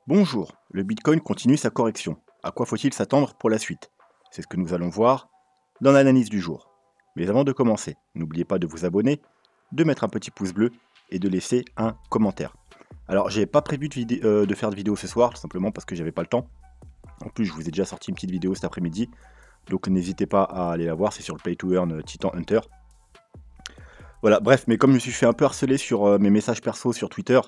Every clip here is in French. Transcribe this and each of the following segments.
Bonjour, le Bitcoin continue sa correction. À quoi faut-il s'attendre pour la suite? C'est ce que nous allons voir dans l'analyse du jour. Mais avant de commencer, n'oubliez pas de vous abonner, de mettre un petit pouce bleu et de laisser un commentaire. Alors, j'ai pas prévu de faire de vidéo ce soir, tout simplement parce que j'avais pas le temps. En plus, je vous ai déjà sorti une petite vidéo cet après-midi, donc n'hésitez pas à aller la voir, c'est sur le Pay to Earn Titan Hunter. Voilà, bref, mais comme je me suis fait un peu harceler sur mes messages perso sur Twitter,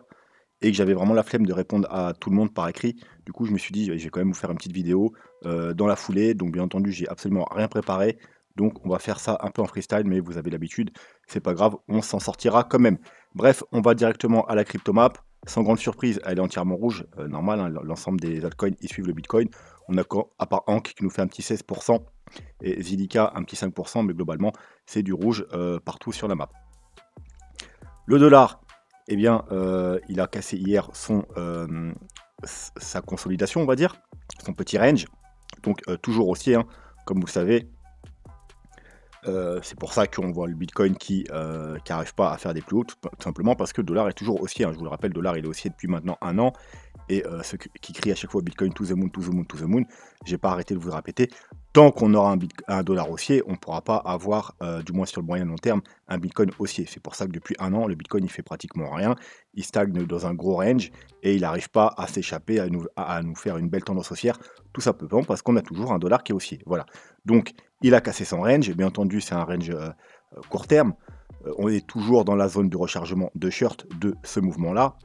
et que j'avais vraiment la flemme de répondre à tout le monde par écrit. Du coup, je me suis dit: «Je vais quand même vous faire une petite vidéo, dans la foulée». Donc bien entendu, j'ai absolument rien préparé. Donc on va faire ça un peu en freestyle, mais vous avez l'habitude, c'est pas grave, on s'en sortira quand même. Bref, on va directement à la cryptomap. Sans grande surprise, elle est entièrement rouge, normal, hein, l'ensemble des altcoins, ils suivent le Bitcoin. On a qu'en à part Ankh qui nous fait un petit 16 et Zilliqa un petit 5, mais globalement, c'est du rouge, partout sur la map. Le dollar, eh bien, il a cassé hier sa consolidation, on va dire, son petit range. Donc, toujours haussier, hein, comme vous le savez. C'est pour ça qu'on voit le Bitcoin qui n'arrive pas à faire des plus hauts, tout simplement parce que le dollar est toujours haussier, hein. Je vous le rappelle, le dollar il est haussier depuis maintenant un an. Et ceux qui crient à chaque fois Bitcoin to the moon, to the moon, to the moon, j'ai pas arrêté de vous le répéter. Tant qu'on aura un dollar haussier, on ne pourra pas avoir, du moins sur le moyen long terme, un Bitcoin haussier. C'est pour ça que depuis un an, le Bitcoin il fait pratiquement rien. Il stagne dans un gros range et il n'arrive pas à s'échapper, à nous faire une belle tendance haussière, tout simplement parce qu'on a toujours un dollar qui est haussier. Voilà. Donc il a cassé son range, et bien entendu c'est un range court terme. On est toujours dans la zone de rechargement de short de ce mouvement-là.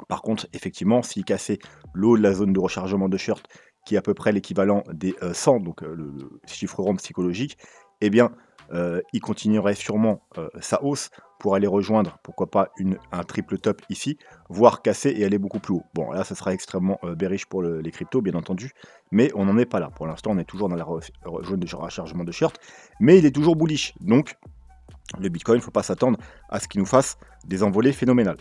Par contre, effectivement, s'il cassait l'eau de la zone de rechargement de short, qui est à peu près l'équivalent des 100, donc le chiffre rond psychologique, eh bien, il continuerait sûrement sa hausse pour aller rejoindre, pourquoi pas, un triple top ici, voire casser et aller beaucoup plus haut. Bon, là, ça sera extrêmement bearish pour les cryptos, bien entendu, mais on n'en est pas là. Pour l'instant, on est toujours dans la zone de rechargement de short, mais il est toujours bullish. Donc, le Bitcoin, il ne faut pas s'attendre à ce qu'il nous fasse des envolées phénoménales.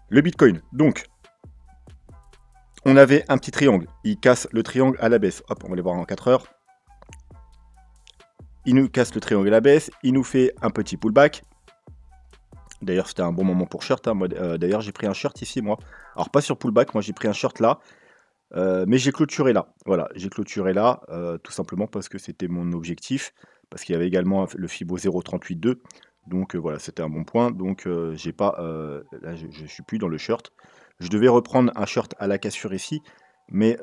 Le Bitcoin, donc, on avait un petit triangle. Il casse le triangle à la baisse. Hop, on va les voir en 4 heures. Il nous casse le triangle à la baisse. Il nous fait un petit pullback. D'ailleurs, c'était un bon moment pour short, hein. D'ailleurs, j'ai pris un short ici, moi. Alors, pas sur pullback, moi j'ai pris un short là. Mais j'ai clôturé là. Voilà, j'ai clôturé là, tout simplement parce que c'était mon objectif. Parce qu'il y avait également le Fibo 0,38,2. Donc voilà, c'était un bon point. Donc j'ai pas, là, je suis plus dans le short. Je devais reprendre un short à la cassure ici, mais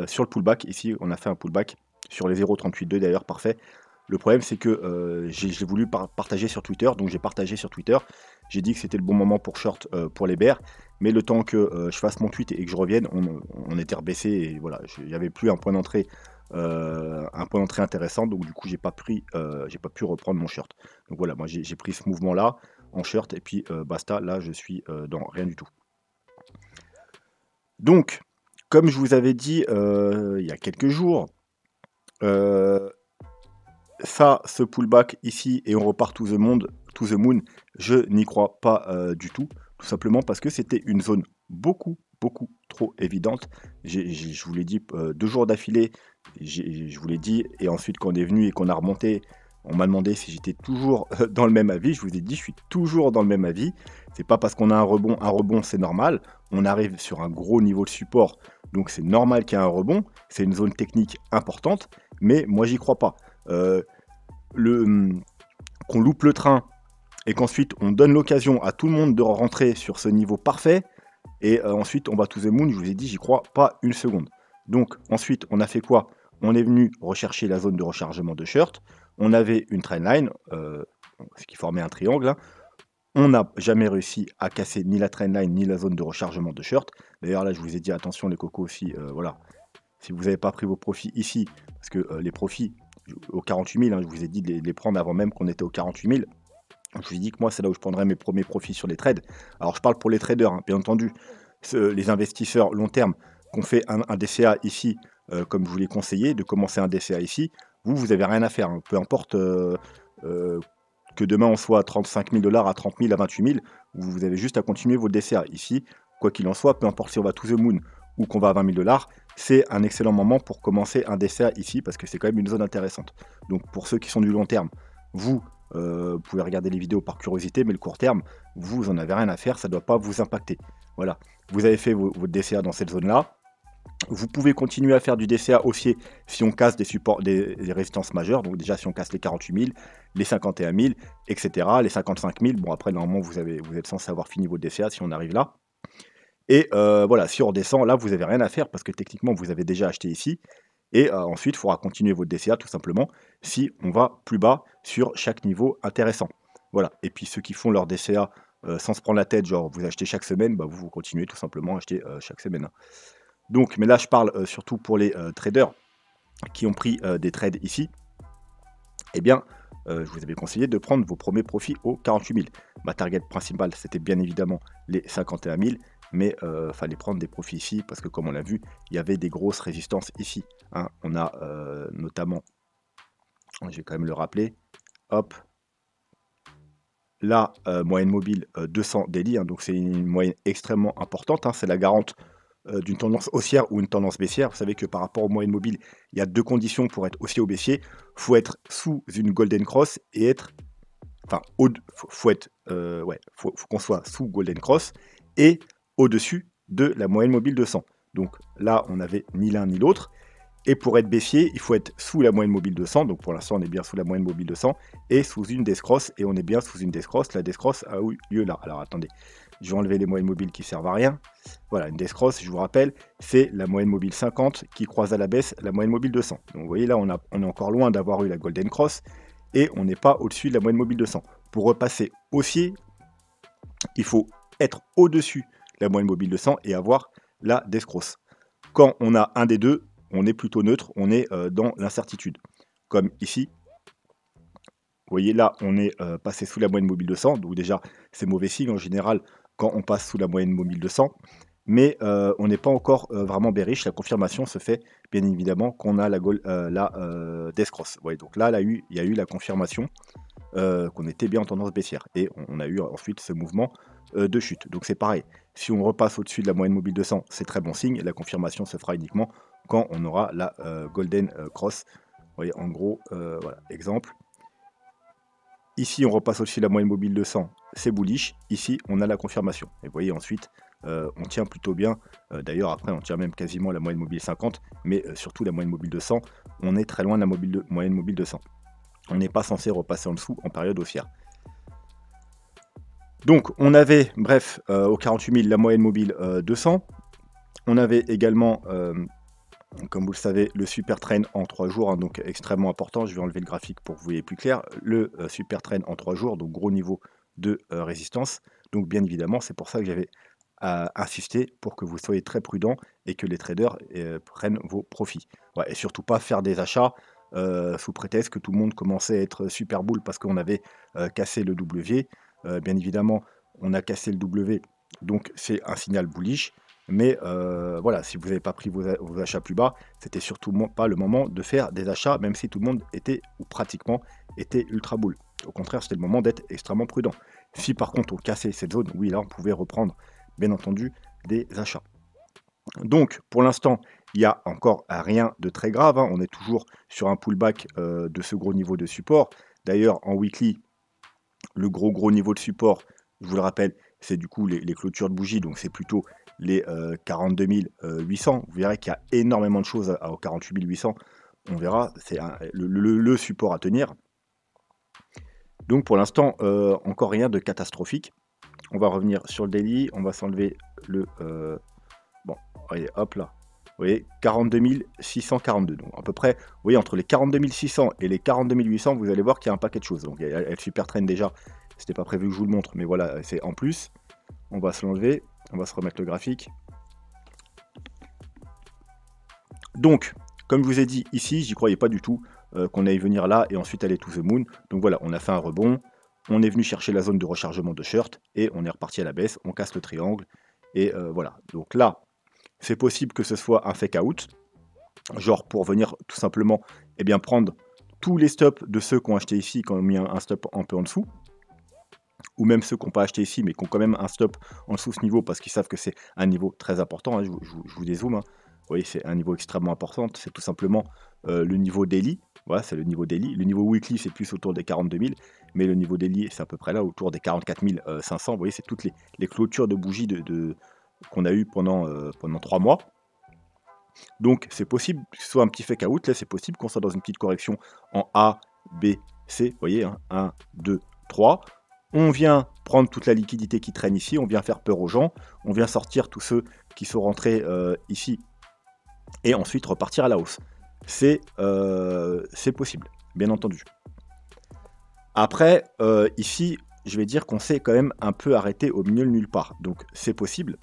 sur le pullback, ici, on a fait un pullback sur les 0,38,2 d'ailleurs, parfait. Le problème, c'est que j'ai voulu partager sur Twitter, donc j'ai partagé sur Twitter. J'ai dit que c'était le bon moment pour short pour les bears, mais le temps que je fasse mon tweet et que je revienne, on était rebaissé et voilà, il n'y avait plus un point d'entrée intéressant, donc du coup j'ai pas pu reprendre mon short. Donc voilà, moi j'ai pris ce mouvement là en short et puis basta, là je suis dans rien du tout. Donc, comme je vous avais dit il y a quelques jours, ce pullback ici et on repart to the moon, je n'y crois pas du tout simplement parce que c'était une zone beaucoup trop évidente. Je vous l'ai dit 2 jours d'affilée, je vous l'ai dit, et ensuite quand on est venu et qu'on a remonté, on m'a demandé si j'étais toujours dans le même avis. Je vous ai dit: «Je suis toujours dans le même avis». C'est pas parce qu'on a un rebond c'est normal. On arrive sur un gros niveau de support, donc c'est normal qu'il y ait un rebond. C'est une zone technique importante, mais moi j'y crois pas. Qu'on loupe le train et qu'ensuite on donne l'occasion à tout le monde de rentrer sur ce niveau parfait et ensuite on va to the moon, je vous ai dit, j'y crois pas une seconde. Donc ensuite on a fait quoi? On est venu rechercher la zone de rechargement de short, on avait une trendline, ce qui formait un triangle, hein. On n'a jamais réussi à casser ni la trendline ni la zone de rechargement de short. D'ailleurs là je vous ai dit attention les cocos aussi, voilà, si vous n'avez pas pris vos profits ici, parce que les profits aux 48 000, hein, je vous ai dit de les prendre avant même qu'on était aux 48 000. Je vous ai dit que moi, c'est là où je prendrais mes premiers profits sur les trades. Alors, je parle pour les traders, hein, bien entendu. Les investisseurs long terme qui ont fait un DCA ici, comme je vous l'ai conseillé, de commencer un DCA ici, vous n'avez rien à faire, hein. Peu importe que demain on soit à 35 000 $, à 30 000, à 28 000, vous avez juste à continuer vos DCA ici. Quoi qu'il en soit, peu importe si on va to the moon ou qu'on va à 20 000 $, c'est un excellent moment pour commencer un DCA ici parce que c'est quand même une zone intéressante. Donc pour ceux qui sont du long terme, vous Vous pouvez regarder les vidéos par curiosité, mais le court terme, vous en avez rien à faire, ça ne doit pas vous impacter. Voilà, vous avez fait votre DCA dans cette zone-là. Vous pouvez continuer à faire du DCA haussier si on casse des supports, des résistances majeures. Donc déjà, si on casse les 48 000, les 51 000, etc., les 55 000. Bon, après, normalement, vous êtes censé avoir fini votre DCA si on arrive là. Et voilà, si on redescend, là, vous n'avez rien à faire parce que techniquement, vous avez déjà acheté ici. Et ensuite, il faudra continuer votre DCA tout simplement si on va plus bas sur chaque niveau intéressant. Voilà. Et puis ceux qui font leur DCA sans se prendre la tête, genre vous achetez chaque semaine, bah, vous continuez tout simplement à acheter chaque semaine, hein. Donc, mais là, je parle surtout pour les traders qui ont pris des trades ici. Eh bien, je vous avais conseillé de prendre vos premiers profits aux 48 000. Ma target principale, c'était bien évidemment les 51 000, mais fallait prendre des profits ici parce que, comme on l'a vu, il y avait des grosses résistances ici, hein. On a notamment, je vais quand même le rappeler, hop, la moyenne mobile 200 daily, hein, donc c'est une moyenne extrêmement importante, hein, c'est la garante d'une tendance haussière ou une tendance baissière. Vous savez que par rapport aux moyennes mobiles, il y a deux conditions pour être haussier ou baissier. Il faut être sous une golden cross et être... Enfin, faut qu'on soit sous golden cross et au-dessus de la moyenne mobile 200. Donc là, on n'avait ni l'un ni l'autre. Et pour être baissier, il faut être sous la moyenne mobile 200. Donc pour l'instant, on est bien sous la moyenne mobile 200 et sous une descross. Et on est bien sous une descross. La descross a eu lieu là. Alors attendez, je vais enlever les moyennes mobiles qui servent à rien. Voilà, une descross, je vous rappelle, c'est la moyenne mobile 50 qui croise à la baisse la moyenne mobile 200. Donc vous voyez là, on est encore loin d'avoir eu la golden cross et on n'est pas au-dessus de la moyenne mobile 200. Pour repasser haussier, il faut être au-dessus de la moyenne mobile 200 et avoir la descross. Quand on a un des deux, on est plutôt neutre, on est dans l'incertitude. Comme ici, vous voyez là, on est passé sous la moyenne mobile 200, donc déjà c'est mauvais signe en général quand on passe sous la moyenne mobile 200, mais on n'est pas encore vraiment bearish. La confirmation se fait bien évidemment qu'on a la descross. Vous voyez, donc là, il y a eu la confirmation qu'on était bien en tendance baissière et on a eu ensuite ce mouvement de chute. Donc c'est pareil, si on repasse au-dessus de la moyenne mobile 200, c'est très bon signe. La confirmation se fera uniquement quand on aura la golden cross. Vous voyez, en gros, voilà, exemple. Ici, on repasse au-dessus de la moyenne mobile 200, c'est bullish. Ici, on a la confirmation. Et vous voyez, ensuite, on tient plutôt bien. D'ailleurs, après, on tient même quasiment la moyenne mobile 50, mais surtout la moyenne mobile 200. On est très loin de la moyenne mobile 200. On n'est pas censé repasser en dessous en période haussière. Donc, on avait, bref, au 48 000, la moyenne mobile 200. On avait également... comme vous le savez, le super train en 3 jours, hein, donc extrêmement important. Je vais enlever le graphique pour que vous voyez plus clair. Le super train en 3 jours, donc gros niveau de résistance. Donc bien évidemment, c'est pour ça que j'avais insisté pour que vous soyez très prudent et que les traders prennent vos profits. Ouais, et surtout pas faire des achats sous prétexte que tout le monde commençait à être super bull parce qu'on avait cassé le W. Bien évidemment, on a cassé le W, donc c'est un signal bullish. Mais voilà, si vous n'avez pas pris vos achats plus bas, c'était surtout pas le moment de faire des achats, même si tout le monde était, ou pratiquement, était ultra bull. Au contraire, c'était le moment d'être extrêmement prudent. Si par contre on cassait cette zone, oui, là on pouvait reprendre, bien entendu, des achats. Donc, pour l'instant, il n'y a encore rien de très grave, hein. On est toujours sur un pullback de ce gros niveau de support. D'ailleurs, en weekly, le gros niveau de support, je vous le rappelle, c'est du coup les clôtures de bougies, donc c'est plutôt les 42 800. Vous verrez qu'il y a énormément de choses aux 48 800. On verra, c'est le support à tenir. Donc pour l'instant, encore rien de catastrophique. On va revenir sur le daily, on va s'enlever le... bon, voyez, hop là. Vous voyez, 42 642. Donc à peu près, vous voyez, entre les 42 600 et les 42 800, vous allez voir qu'il y a un paquet de choses. Donc elle super traîne déjà. C'était pas prévu que je vous le montre, mais voilà, c'est en plus. On va se l'enlever, on va se remettre le graphique. Donc, comme je vous ai dit ici, j'y croyais pas du tout qu'on allait venir là et ensuite aller to the moon. Donc voilà, on a fait un rebond, on est venu chercher la zone de rechargement de shirt et on est reparti à la baisse, on casse le triangle et voilà. Donc là, c'est possible que ce soit un fake out, genre pour venir tout simplement prendre tous les stops de ceux qui ont acheté ici, qui ont mis un stop un peu en dessous, ou même ceux qui n'ont pas acheté ici, mais qui ont quand même un stop en dessous ce niveau, parce qu'ils savent que c'est un niveau très important, hein. Je vous dézoome, hein. Vous voyez, c'est un niveau extrêmement important, c'est tout simplement le niveau daily. Vous Voilà, c'est le niveau daily. Le niveau weekly, c'est plus autour des 42 000, mais le niveau daily, c'est à peu près là, autour des 44 500. Vous voyez, c'est toutes les clôtures de bougies qu'on a eues pendant 3 mois. Donc, c'est possible que ce soit un petit fake out. Là, c'est possible qu'on soit dans une petite correction en A, B, C. Vous voyez, hein, 1, 2, 3. On vient prendre toute la liquidité qui traîne ici. On vient faire peur aux gens. On vient sortir tous ceux qui sont rentrés ici. Et ensuite repartir à la hausse. C'est possible, bien entendu. Après, ici, je vais dire qu'on s'est quand même un peu arrêté au milieu de nulle part. Donc, c'est possible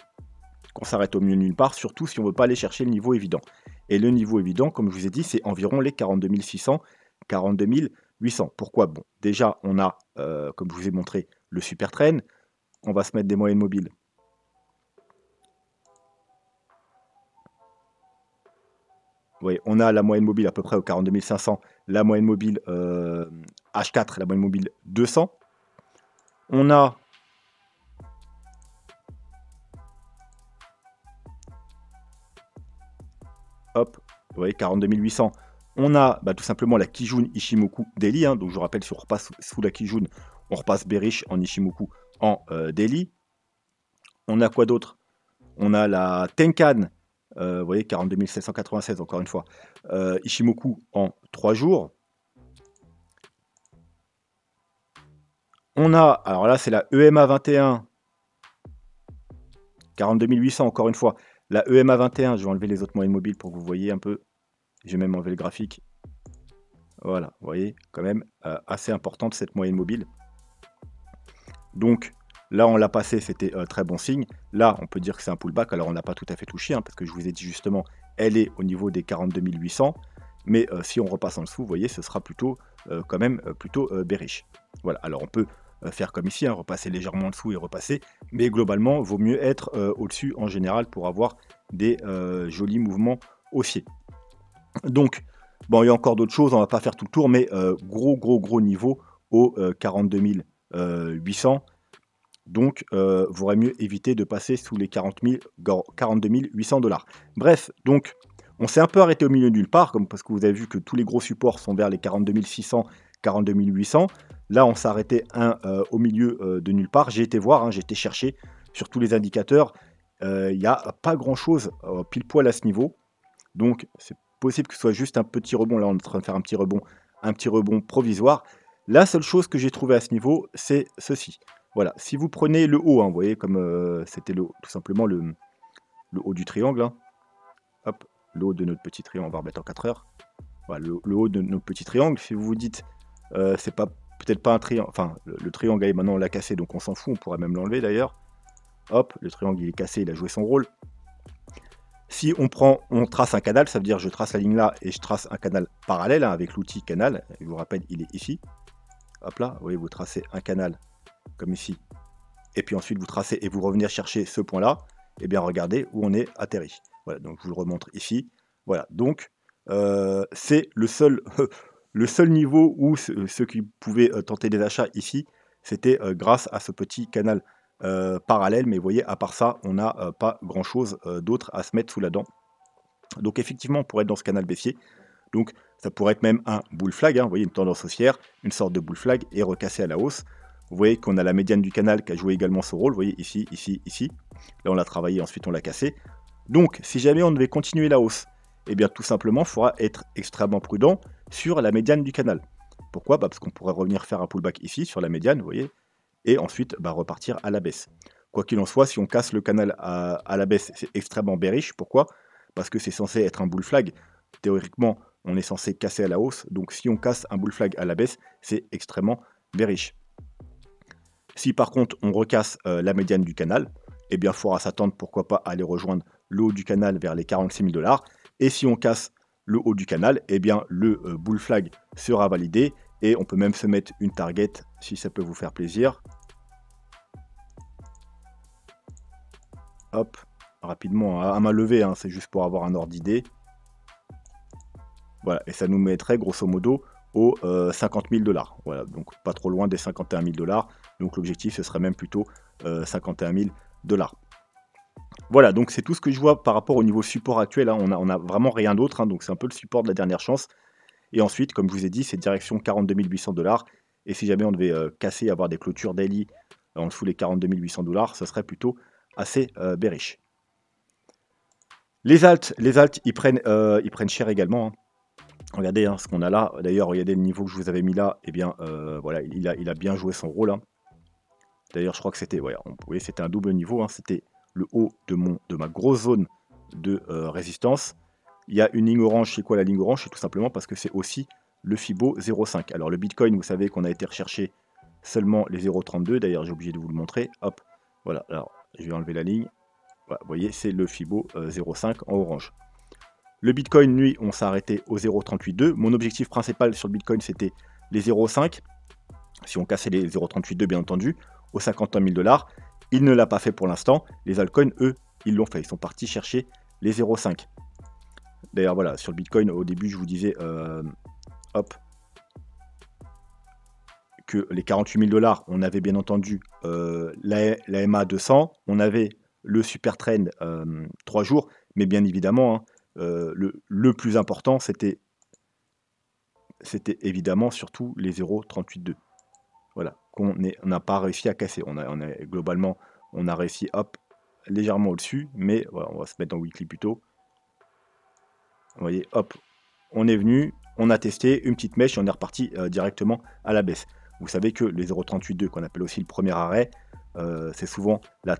qu'on s'arrête au milieu de nulle part, surtout si on ne veut pas aller chercher le niveau évident. Et le niveau évident, comme je vous ai dit, c'est environ les 42 600, 42 800. Pourquoi? Bon, déjà, on a, comme je vous ai montré, le super train. On va se mettre des moyennes mobiles. Vous voyez, on a la moyenne mobile à peu près au 42 500, la moyenne mobile H4, la moyenne mobile 200. On a hop, vous voyez, 42 800. On a tout simplement la Kijun Ichimoku Daily. Hein, donc je rappelle, si on repasse sous la Kijun, on repasse bearish en Ichimoku en Daily. On a quoi d'autre? On a la Tenkan, vous voyez, 42 796 encore une fois. Ichimoku en 3 jours. On a, alors là c'est la EMA 21, 42 800 encore une fois. La EMA 21, je vais enlever les autres moyennes mobiles pour que vous voyez un peu. Je vais même enlever le graphique. Voilà, vous voyez, quand même assez importante cette moyenne mobile. Donc là, on l'a passé, c'était très bon signe. Là, on peut dire que c'est un pullback. Alors, on n'a pas tout à fait touché, hein, parce que je vous ai dit justement, elle est au niveau des 42 800. Mais si on repasse en dessous, vous voyez, ce sera plutôt quand même plutôt bearish. Voilà, alors on peut faire comme ici, hein, repasser légèrement en dessous et repasser. Mais globalement, il vaut mieux être au-dessus en général pour avoir des jolis mouvements haussiers. Donc, bon, il y a encore d'autres choses, on va pas faire tout le tour, mais gros niveau au 42 800. Donc, vaudrait mieux éviter de passer sous les 42 800 $. Bref, donc, on s'est un peu arrêté au milieu de nulle part, parce que vous avez vu que tous les gros supports sont vers les 42 600, 42 800. Là, on s'est arrêté au milieu de nulle part. J'ai été voir, hein, j'ai été chercher sur tous les indicateurs. Il n'y a pas grand-chose pile poil à ce niveau. Donc, c'est possible que ce soit juste un petit rebond. Là, on est en train de faire un petit rebond provisoire. La seule chose que j'ai trouvé à ce niveau, c'est ceci. Voilà, si vous prenez le haut, hein, vous voyez, comme c'était tout simplement le haut du triangle. Hein. Hop, le haut de notre petit triangle, on va remettre en 4 heures. Voilà, le haut de notre petit triangle. Si vous vous dites, c'est pas peut-être pas un triangle, enfin, le triangle, allez, maintenant on l'a cassé, donc on s'en fout, on pourrait même l'enlever d'ailleurs. Hop, le triangle il est cassé, il a joué son rôle. Si on trace un canal, ça veut dire je trace la ligne là et je trace un canal parallèle hein, avec l'outil canal. Je vous rappelle, il est ici. Hop là, vous voyez, vous tracez un canal comme ici. Et puis ensuite vous tracez et vous revenez chercher ce point-là. Et bien regardez où on est atterri. Voilà, donc je vous le remontre ici. Voilà, donc c'est le seul, le seul niveau où ceux qui pouvaient tenter des achats ici, c'était grâce à ce petit canal parallèle, mais vous voyez, à part ça, on n'a pas grand chose d'autre à se mettre sous la dent. Donc effectivement, on pourrait être dans ce canal baissier. Donc ça pourrait être même un bull flag, hein, vous voyez, une tendance haussière, une sorte de bull flag et recassé à la hausse. Vous voyez qu'on a la médiane du canal qui a joué également son rôle, vous voyez, ici, ici, ici. Là, on l'a travaillé, ensuite on l'a cassé. Donc, si jamais on devait continuer la hausse, eh bien tout simplement, il faudra être extrêmement prudent sur la médiane du canal. Pourquoi? Parce qu'on pourrait revenir faire un pullback ici, sur la médiane, vous voyez, et ensuite repartir à la baisse. Quoi qu'il en soit, si on casse le canal à la baisse, c'est extrêmement bearish. Pourquoi? Parce que c'est censé être un bull flag. Théoriquement, on est censé casser à la hausse. Donc si on casse un bull flag à la baisse, c'est extrêmement bearish. Si par contre on recasse la médiane du canal, eh bien il faudra s'attendre pourquoi pas à aller rejoindre le haut du canal vers les 46 000 $. Et si on casse le haut du canal, eh bien le bull flag sera validé. Et on peut même se mettre une target si ça peut vous faire plaisir. Hop, rapidement, à main levée, hein, c'est juste pour avoir un ordre d'idée. Voilà, et ça nous mettrait grosso modo aux 50 000 $. Voilà, donc pas trop loin des 51 000 $. Donc l'objectif, ce serait même plutôt 51 000 $. Voilà, donc c'est tout ce que je vois par rapport au niveau support actuel. Hein. On a vraiment rien d'autre, hein, donc c'est un peu le support de la dernière chance. Et ensuite, comme je vous ai dit, c'est direction 42 800 $. Et si jamais on devait casser, avoir des clôtures daily en dessous les 42 800 $, ce serait plutôt assez bearish. Les alts, ils prennent cher également, hein. Regardez ce qu'on a là. D'ailleurs, regardez le niveau que je vous avais mis là. Eh bien, voilà, il a bien joué son rôle, hein. D'ailleurs, je crois que c'était, ouais, vous voyez, c'était un double niveau, hein. C'était le haut de ma grosse zone de résistance. Il y a une ligne orange. C'est quoi la ligne orange? C'est tout simplement parce que c'est aussi le Fibo 0,5. Alors, le Bitcoin, vous savez qu'on a été rechercher seulement les 0,32. D'ailleurs, j'ai oublié de vous le montrer. Hop, voilà. Alors, je vais enlever la ligne. Voilà, vous voyez, c'est le Fibo 0,5 en orange. Le Bitcoin, lui, on s'est arrêté au 0,382. Mon objectif principal sur le Bitcoin, c'était les 0,5. Si on cassait les 0,382, bien entendu, aux 51 000 $. Il ne l'a pas fait pour l'instant. Les altcoins, eux, ils l'ont fait. Ils sont partis chercher les 0,5. D'ailleurs, voilà, sur le Bitcoin, au début, je vous disais, hop, que les 48 000 $, on avait bien entendu la MA 200, on avait le super trend 3 jours, mais bien évidemment, hein, le plus important, c'était évidemment surtout les 0,382. Voilà, qu'on n'a pas réussi à casser. Globalement, on a réussi, hop, légèrement au-dessus, mais voilà, on va se mettre en weekly plutôt. Vous voyez, hop, on est venu, on a testé une petite mèche et on est reparti directement à la baisse. Vous savez que les 0,382, qu'on appelle aussi le premier arrêt, c'est souvent la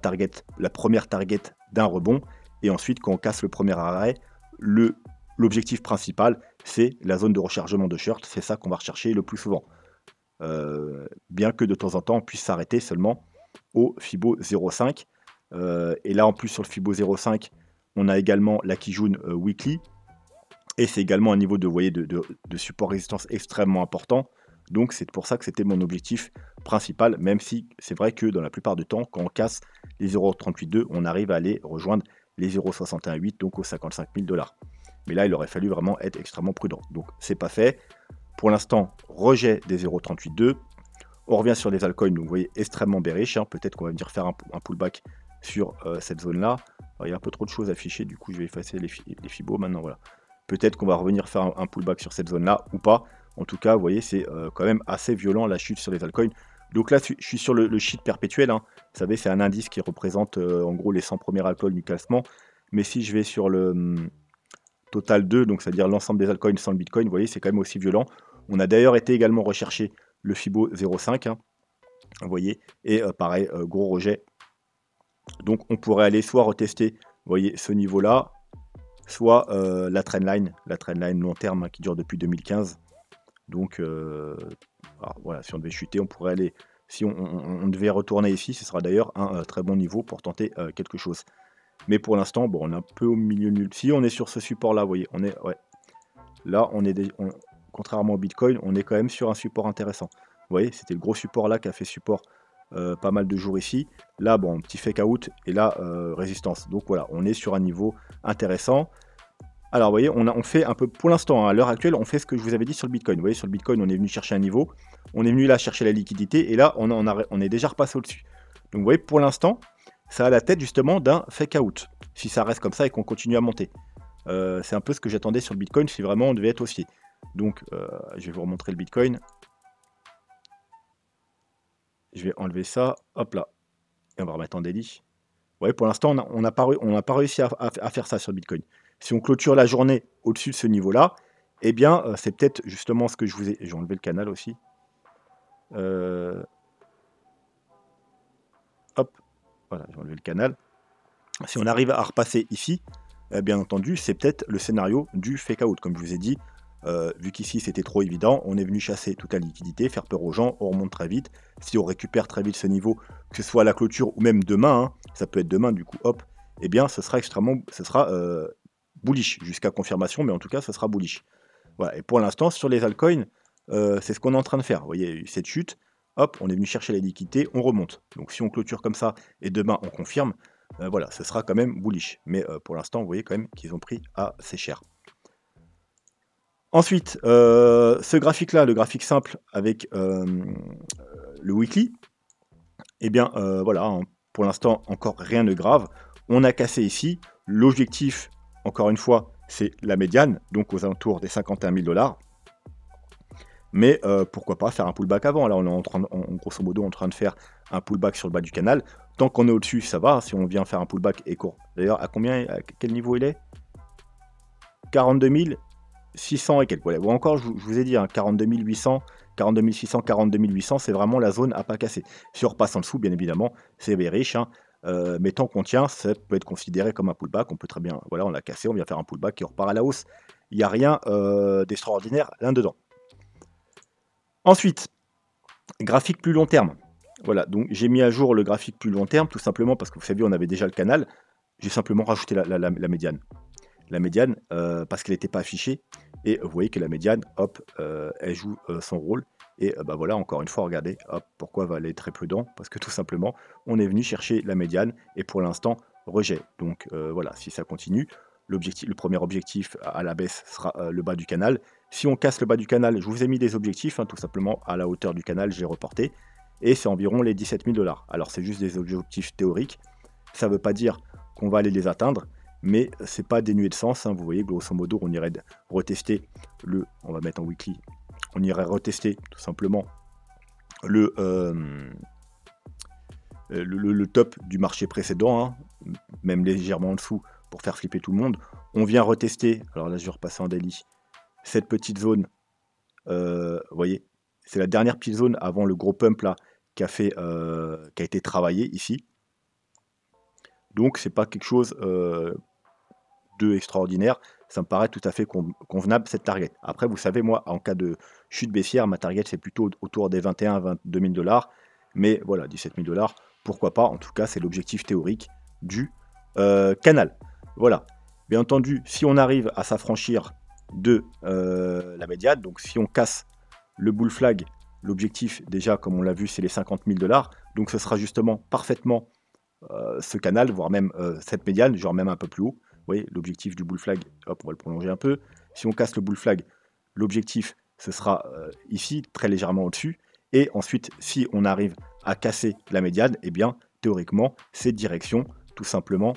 première target d'un rebond. Et ensuite, quand on casse le premier arrêt, l'objectif principal, c'est la zone de rechargement de short. C'est ça qu'on va rechercher le plus souvent. Bien que de temps en temps, on puisse s'arrêter seulement au Fibo 0,5. Et là, en plus, sur le Fibo 0,5, on a également la Kijun Weekly. Et c'est également un niveau de support résistance extrêmement important. Donc c'est pour ça que c'était mon objectif principal, même si c'est vrai que dans la plupart du temps, quand on casse les 0,382, on arrive à aller rejoindre les 0,618, donc aux 55 000 $. Mais là, il aurait fallu vraiment être extrêmement prudent. Donc c'est pas fait. Pour l'instant, rejet des 0,382. On revient sur les altcoins, donc vous voyez, extrêmement bearish, hein. Peut-être qu'on va venir faire un pullback sur cette zone-là. Il y a un peu trop de choses affichées, du coup je vais effacer les Fibo maintenant, voilà. Peut-être qu'on va revenir faire un pullback sur cette zone-là ou pas. En tout cas, vous voyez, c'est quand même assez violent la chute sur les altcoins. Donc là, je suis sur le sheet perpétuel, hein. Vous savez, c'est un indice qui représente en gros les 100 premiers altcoins du classement. Mais si je vais sur le total 2, donc c'est-à-dire l'ensemble des altcoins sans le Bitcoin, vous voyez, c'est quand même aussi violent. On a d'ailleurs été également rechercher le Fibo 0,5, hein, vous voyez, et pareil, gros rejet. Donc on pourrait aller soit retester, vous voyez, ce niveau-là, soit la trendline long terme, hein, qui dure depuis 2015. Donc voilà, si on devait chuter, on pourrait aller, si on devait retourner ici, ce sera d'ailleurs un très bon niveau pour tenter quelque chose. Mais pour l'instant, bon, on est un peu au milieu nul. Si on est sur ce support-là, vous voyez, là, contrairement au Bitcoin, on est quand même sur un support intéressant. Vous voyez, c'était le gros support là qui a fait support pas mal de jours ici. Là, bon, petit fake out et là, résistance. Donc voilà, on est sur un niveau intéressant. Alors, vous voyez, on fait un peu, pour l'instant, hein, à l'heure actuelle, on fait ce que je vous avais dit sur le Bitcoin. Vous voyez, sur le Bitcoin, on est venu chercher un niveau. On est venu là chercher la liquidité et là, on est déjà repassé au-dessus. Donc, vous voyez, pour l'instant, ça a la tête justement d'un fake out. Si ça reste comme ça et qu'on continue à monter. C'est un peu ce que j'attendais sur le Bitcoin si vraiment on devait être haussier. Donc, je vais vous remontrer le Bitcoin. Je vais enlever ça, hop là, et on va remettre en daily. Vous voyez, pour l'instant, on n'a pas réussi à faire ça sur le Bitcoin. Si on clôture la journée au-dessus de ce niveau-là, eh bien, c'est peut-être justement ce que je vous ai... J'ai enlevé le canal aussi. Hop, voilà, j'ai enlevé le canal. Si on arrive à repasser ici, bien entendu, c'est peut-être le scénario du fake out, comme je vous ai dit. Vu qu'ici c'était trop évident, on est venu chasser toute la liquidité, faire peur aux gens, on remonte très vite. Si on récupère très vite ce niveau, que ce soit à la clôture ou même demain, hein, ça peut être demain du coup, hop, eh bien ce sera bullish jusqu'à confirmation, mais en tout cas ce sera bullish. Voilà, et pour l'instant sur les altcoins, c'est ce qu'on est en train de faire. Vous voyez, cette chute, hop, on est venu chercher la liquidité, on remonte. Donc si on clôture comme ça et demain on confirme, voilà, ce sera quand même bullish. Mais pour l'instant, vous voyez quand même qu'ils ont pris assez cher. Ensuite, ce graphique-là, le graphique simple avec le weekly, eh bien voilà, hein, pour l'instant, encore rien de grave. On a cassé ici. L'objectif, encore une fois, c'est la médiane, donc aux alentours des 51 000 $. Mais pourquoi pas faire un pullback avant? Là, on est grosso modo en train de faire un pullback sur le bas du canal. Tant qu'on est au-dessus, ça va. Si on vient faire un pullback et court. D'ailleurs, à combien, à quel niveau il est? 42 600 et quelques. Voilà. Ou encore, je vous ai dit, hein, 42 800, 42 600, 42 800, c'est vraiment la zone à pas casser. Si on repasse en dessous, bien évidemment, c'est bearish, hein. Mais tant qu'on tient, ça peut être considéré comme un pullback. On peut très bien, voilà, on l'a cassé, on vient faire un pullback et on repart à la hausse. Il n'y a rien d'extraordinaire là-dedans. Ensuite, graphique plus long terme. Voilà, donc j'ai mis à jour le graphique plus long terme, tout simplement parce que vous savez, on avait déjà le canal. J'ai simplement rajouté la médiane. La médiane, parce qu'elle n'était pas affichée. Et vous voyez que la médiane, hop, elle joue son rôle. Et bah voilà, encore une fois, regardez, hop, pourquoi va aller très prudent? Parce que tout simplement, on est venu chercher la médiane et pour l'instant, rejet. Donc voilà, si ça continue, le premier objectif à la baisse sera le bas du canal. Si on casse le bas du canal, je vous ai mis des objectifs, hein, tout simplement à la hauteur du canal, j'ai reporté. Et c'est environ les 17 000 $. Alors c'est juste des objectifs théoriques. Ça ne veut pas dire qu'on va aller les atteindre, mais c'est pas dénué de sens, hein. Vous voyez, grosso modo, on irait retester on va mettre en weekly, on irait retester tout simplement le top du marché précédent, hein, même légèrement en dessous pour faire flipper tout le monde. On vient retester, alors là je vais repasser en daily, cette petite zone, vous voyez, c'est la dernière petite zone avant le gros pump là qui a été travaillé ici. Donc c'est pas quelque chose de extraordinaire, ça me paraît tout à fait convenable cette target. Après, vous savez, moi, en cas de chute baissière, ma target c'est plutôt autour des 21-22 000 $. Mais voilà, 17 000 $, pourquoi pas? En tout cas, c'est l'objectif théorique du canal. Voilà. Bien entendu, si on arrive à s'affranchir de la médiane, donc si on casse le bull flag, l'objectif déjà, comme on l'a vu, c'est les 50 000 $. Donc ce sera justement parfaitement ce canal, voire même cette médiane, genre même un peu plus haut. Vous voyez, l'objectif du bull flag, hop, on va le prolonger un peu. Si on casse le bull flag, l'objectif, ce sera ici, très légèrement au-dessus. Et ensuite, si on arrive à casser la médiane, eh bien, théoriquement, c'est direction, tout simplement,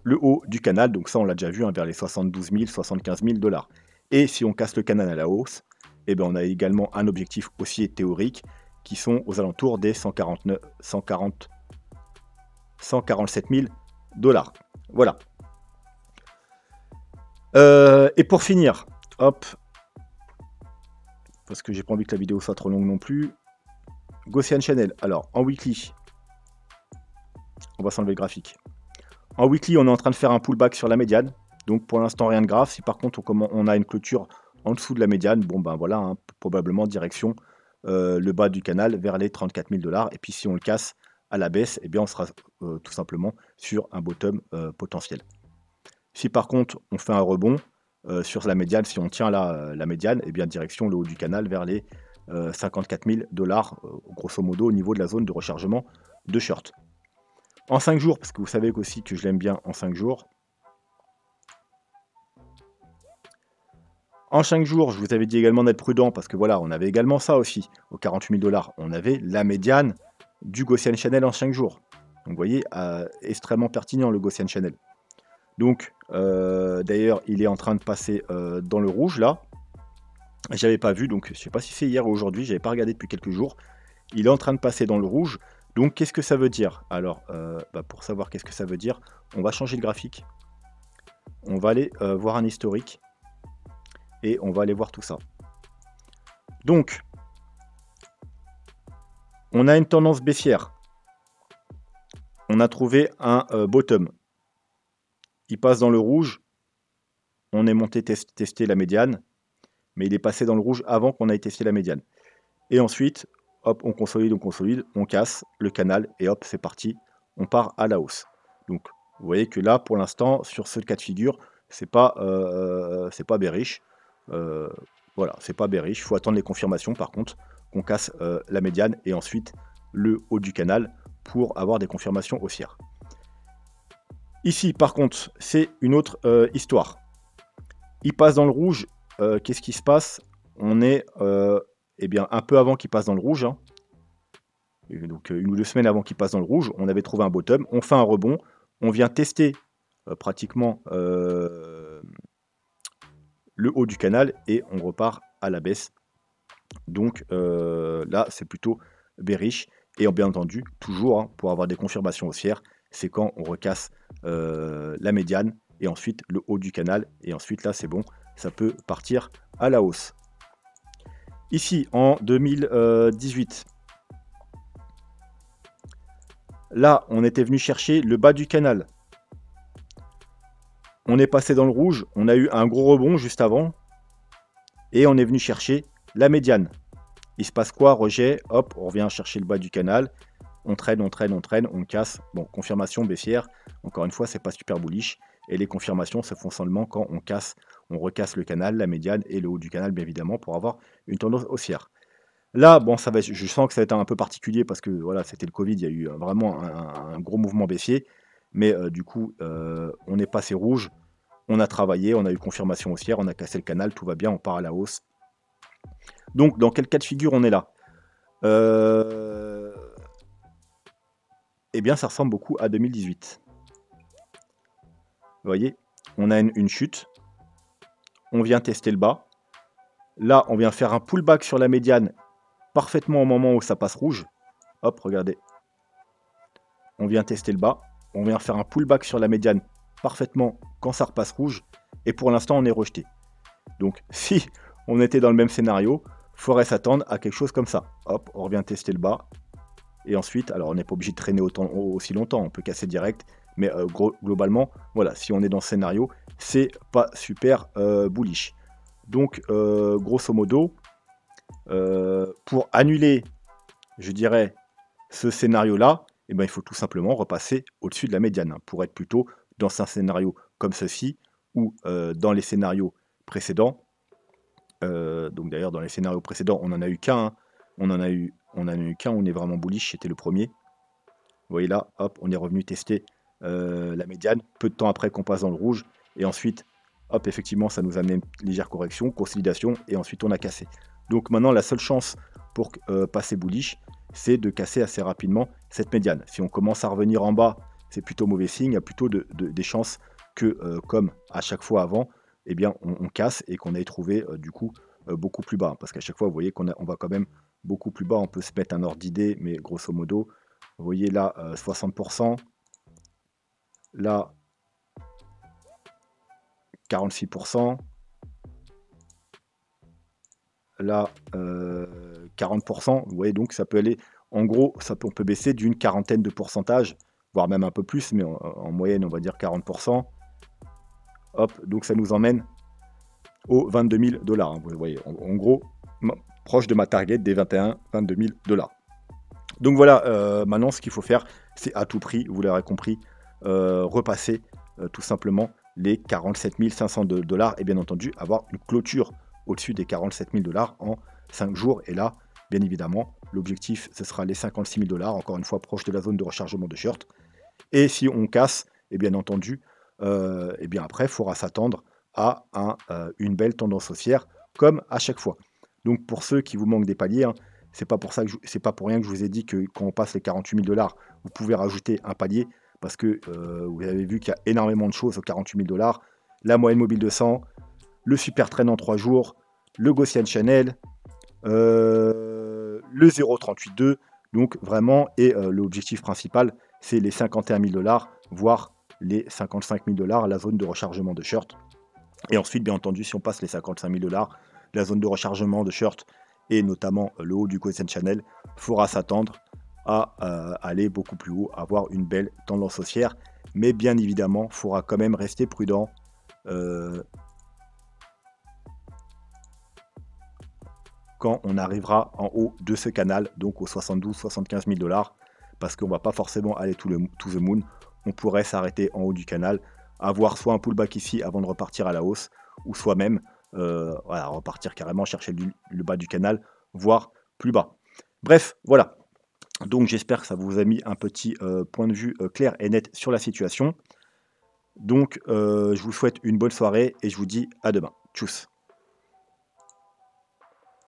le haut du canal. Donc ça, on l'a déjà vu, hein, vers les 72 000, 75 000 $. Et si on casse le canal à la hausse, eh bien, on a également un objectif haussier théorique qui sont aux alentours des 147 000 $. Voilà. Et pour finir, hop, parce que j'ai pas envie que la vidéo soit trop longue non plus, Gaussian Channel. Alors, en weekly, on va s'enlever le graphique. En weekly, on est en train de faire un pullback sur la médiane. Donc, pour l'instant, rien de grave. Si par contre, on a une clôture en dessous de la médiane, bon, ben voilà, hein, probablement direction le bas du canal vers les 34 000 $. Et puis, si on le casse à la baisse, eh bien, on sera tout simplement sur un bottom potentiel. Si par contre, on fait un rebond sur la médiane, si on tient la médiane, eh bien, direction le haut du canal vers les 54 000 $, grosso modo, au niveau de la zone de rechargement de short. En 5 jours, parce que vous savez aussi que je l'aime bien en 5 jours. En 5 jours, je vous avais dit également d'être prudent, parce que voilà, on avait également ça aussi, aux 48 000 $. On avait la médiane du Gaussian Channel en 5 jours. Donc vous voyez, extrêmement pertinent le Gaussian Channel. Donc, d'ailleurs, il est en train de passer dans le rouge, là. J'avais pas vu, donc je sais pas si c'est hier ou aujourd'hui, j'avais pas regardé depuis quelques jours. Il est en train de passer dans le rouge. Donc, qu'est-ce que ça veut dire? Alors, pour savoir qu'est-ce que ça veut dire, on va changer le graphique. On va aller voir un historique. Et on va aller voir tout ça. Donc, on a une tendance baissière. On a trouvé un bottom. Il passe dans le rouge. On est monté tester la médiane. Mais il est passé dans le rouge avant qu'on ait testé la médiane. Et ensuite, hop, on consolide, on casse le canal. Et hop, c'est parti. On part à la hausse. Donc, vous voyez que là, pour l'instant, sur ce cas de figure, c'est pas bearish. Voilà, c'est pas bearish. Il faut attendre les confirmations, par contre, qu'on casse la médiane et ensuite le haut du canal pour avoir des confirmations haussières. Ici, par contre, c'est une autre histoire. Il passe dans le rouge. Qu'est-ce qui se passe? On est eh bien, un peu avant qu'il passe dans le rouge. Hein. Donc, 1 ou 2 semaines avant qu'il passe dans le rouge, on avait trouvé un bottom. On fait un rebond. On vient tester pratiquement le haut du canal et on repart à la baisse. Donc là, c'est plutôt bearish. Et bien entendu, toujours hein, pour avoir des confirmations haussières, c'est quand on recasse la médiane et ensuite le haut du canal. Et ensuite, là, c'est bon, ça peut partir à la hausse. Ici, en 2018, là, on était venu chercher le bas du canal. On est passé dans le rouge, on a eu un gros rebond juste avant. Et on est venu chercher la médiane. Il se passe quoi? Rejet, hop, on revient chercher le bas du canal. On traîne, on traîne, on traîne, on casse. Bon, confirmation baissière. Encore une fois, c'est pas super bullish. Et les confirmations se font seulement quand on casse, on recasse le canal, la médiane et le haut du canal, bien évidemment, pour avoir une tendance haussière. Là, bon, ça va, je sens que ça va être un peu particulier parce que voilà, c'était le Covid, il y a eu vraiment un gros mouvement baissier. Mais du coup, on est passé rouge, on a travaillé, on a eu confirmation haussière, on a cassé le canal, tout va bien, on part à la hausse. Donc, dans quel cas de figure on est là? Eh bien, ça ressemble beaucoup à 2018. Vous voyez, on a une chute, on vient tester le bas. Là, on vient faire un pullback sur la médiane parfaitement au moment où ça passe rouge. Hop, regardez. On vient tester le bas, on vient faire un pullback sur la médiane parfaitement quand ça repasse rouge. Et pour l'instant, on est rejeté. Donc, si on était dans le même scénario, il faudrait s'attendre à quelque chose comme ça. Hop, on revient tester le bas. Et ensuite, alors on n'est pas obligé de traîner aussi longtemps, on peut casser direct. Mais globalement, voilà, si on est dans ce scénario, c'est pas super bullish. Donc, grosso modo, pour annuler, je dirais, ce scénario-là, eh ben, il faut tout simplement repasser au-dessus de la médiane, hein, pour être plutôt dans un scénario comme ceci, ou dans les scénarios précédents. Donc d'ailleurs, dans les scénarios précédents, on n'en a eu qu'un. Hein. On en a eu qu'un, on est vraiment bullish, c'était le premier. Vous voyez là, hop, on est revenu tester la médiane, peu de temps après qu'on passe dans le rouge, et ensuite, hop, effectivement, ça nous a amené une légère correction, consolidation, et ensuite on a cassé. Donc maintenant, la seule chance pour passer bullish, c'est de casser assez rapidement cette médiane. Si on commence à revenir en bas, c'est plutôt mauvais signe, il y a plutôt des chances que, comme à chaque fois avant, eh bien, on casse et qu'on aille trouver du coup beaucoup plus bas. Parce qu'à chaque fois, vous voyez qu'on va quand même beaucoup plus bas. On peut se mettre un ordre d'idée, mais grosso modo, vous voyez là 60%, là 46%, là 40%. Vous voyez donc ça peut aller, en gros, on peut baisser d'une quarantaine de pourcentage, voire même un peu plus, mais en moyenne, on va dire 40%. Hop, donc ça nous emmène aux 22 000 $. Hein, vous voyez, en gros, proche de ma target des 21-22 000 $. Donc voilà, maintenant ce qu'il faut faire, c'est à tout prix, vous l'aurez compris, repasser tout simplement les 47 500 $, et bien entendu avoir une clôture au-dessus des 47 000 $ en 5 jours. Et là, bien évidemment, l'objectif, ce sera les 56 000 $, encore une fois proche de la zone de rechargement de short. Et si on casse, et bien entendu, et bien après, il faudra s'attendre à une belle tendance haussière, comme à chaque fois. Donc pour ceux qui vous manquent des paliers, hein, c'est pas pour rien que je vous ai dit que quand on passe les 48 000 $, vous pouvez rajouter un palier, parce que vous avez vu qu'il y a énormément de choses aux 48 000 $. La moyenne mobile de 100, le super train en 3 jours, le Gaussian Channel, le 0,38,2. Donc vraiment, et l'objectif principal, c'est les 51 000 $, voire les 55 000 $, la zone de rechargement de short. Et ensuite, bien entendu, si on passe les 55 000 $, la zone de rechargement de short et notamment le haut du Gaussian Channel, faudra s'attendre à aller beaucoup plus haut, avoir une belle tendance haussière. Mais bien évidemment, il faudra quand même rester prudent. Quand on arrivera en haut de ce canal, donc aux 72-75 000 $, parce qu'on ne va pas forcément aller to the moon. On pourrait s'arrêter en haut du canal, avoir soit un pullback ici avant de repartir à la hausse, ou soit même voilà, repartir carrément, chercher le bas du canal, voire plus bas. Bref, voilà. Donc j'espère que ça vous a mis un petit point de vue clair et net sur la situation. Donc je vous souhaite une bonne soirée et je vous dis à demain. Tchuss.